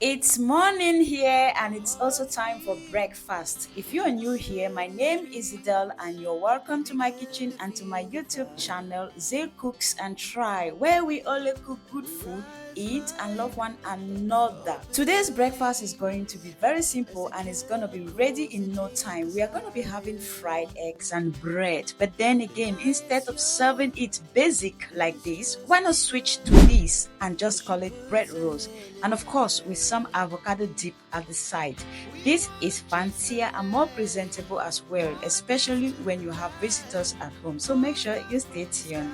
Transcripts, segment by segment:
It's morning here and it's also time for breakfast. If you are new here, my name is Idel and you're welcome to my kitchen and to my YouTube channel, Zay Cooks and Try, where we only cook good food, eat and love one another. Today's breakfast is going to be very simple and it's going to be ready in no time. We are going to be having fried eggs and bread. But then again, instead of serving it basic like this, why not switch to this and just call it bread rolls? And of course, with some avocado dip at the side. This is fancier and more presentable as well, especially when you have visitors at home. So make sure you stay tuned.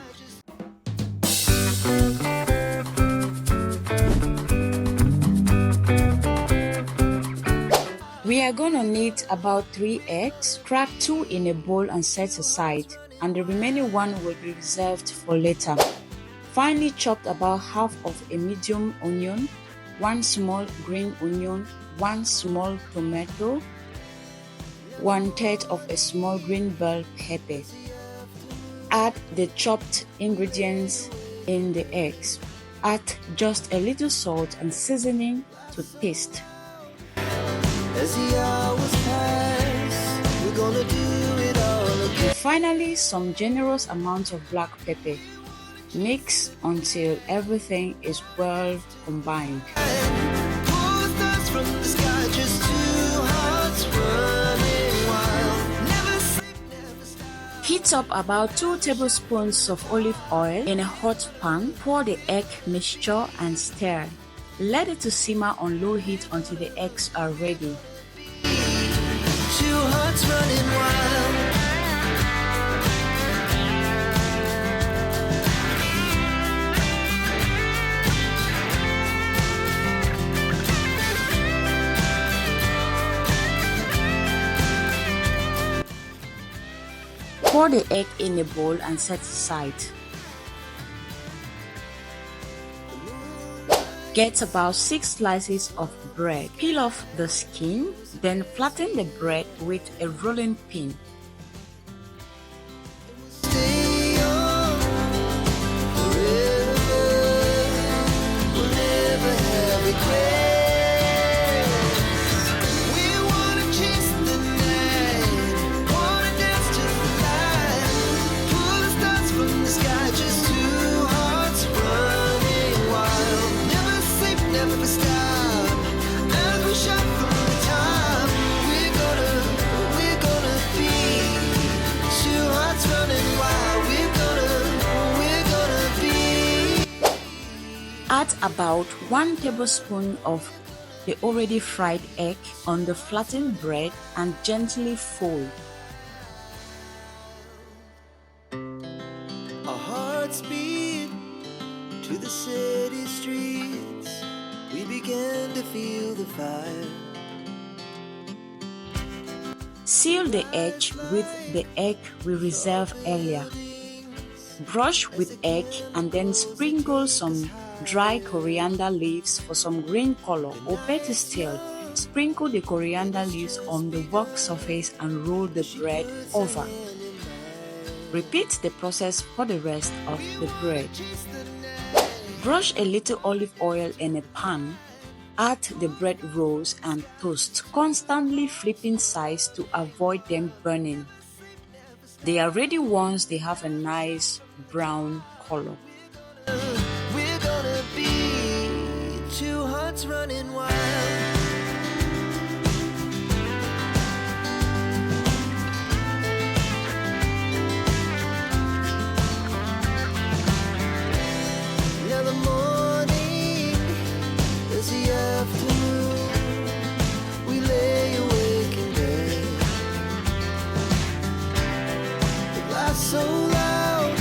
We are gonna need about 3 eggs. Crack 2 in a bowl and set aside, and the remaining one will be reserved for later. Finely chopped about half of a medium onion, 1 small green onion, 1 small tomato, 1/3 of a small green bell pepper. Add the chopped ingredients in the eggs. Add just a little salt and seasoning to taste. As the hours pass, we're gonna do it all again. Finally, some generous amount of black pepper. Mix until everything is well combined. Heat up about 2 tablespoons of olive oil in a hot pan. Pour the egg mixture and stir. Let it to simmer on low heat until the eggs are ready. 2 hearts running wild. Pour the egg in a bowl and set aside. Get about 6 slices of bread. Peel off the skin, then flatten the bread with a rolling pin. Add about 1 tablespoon of the already fried egg on the flattened bread and gently fold. Our hearts beat to the city streets. We began to feel the fire. Seal the edge with the egg we reserved earlier. Brush with egg and then sprinkle some dry coriander leaves for some green color, or better still, sprinkle the coriander leaves on the work surface and roll the bread over. Repeat the process for the rest of the bread. Brush a little olive oil in a pan, add the bread rolls and toast, constantly flipping sides to avoid them burning. They are ready once they have a nice brown color. We're gonna be 2 hearts running wild. Now the morning is the afternoon. We lay awake in bed. It lasts so loud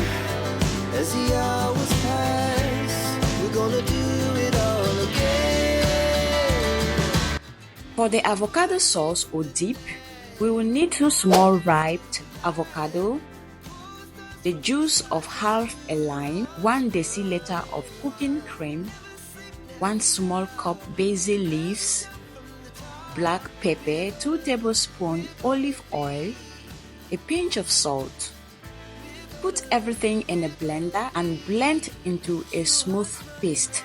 as the hours pass. We're gonna do it all again. For the avocado sauce or dip, we will need 2 small ripe avocado, the juice of half a lime, 1 deciliter of cooking cream, 1 small cup basil leaves, black pepper, 2 tablespoons olive oil, a pinch of salt. Put everything in a blender and blend into a smooth paste.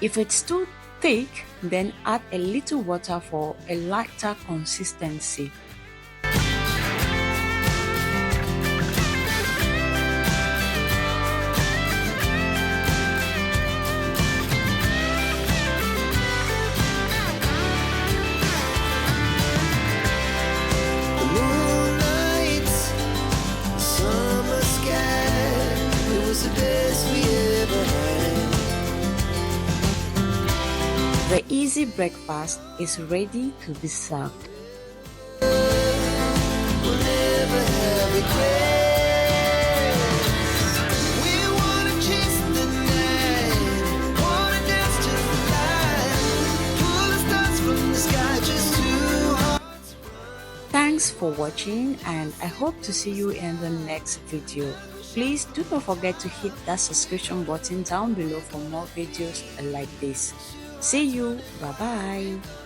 If it's too thick, Then add a little water for a lighter consistency. The easy breakfast is ready to be served. Thanks for watching, and I hope to see you in the next video. Please do not forget to hit that subscription button down below for more videos like this. See you. Bye bye.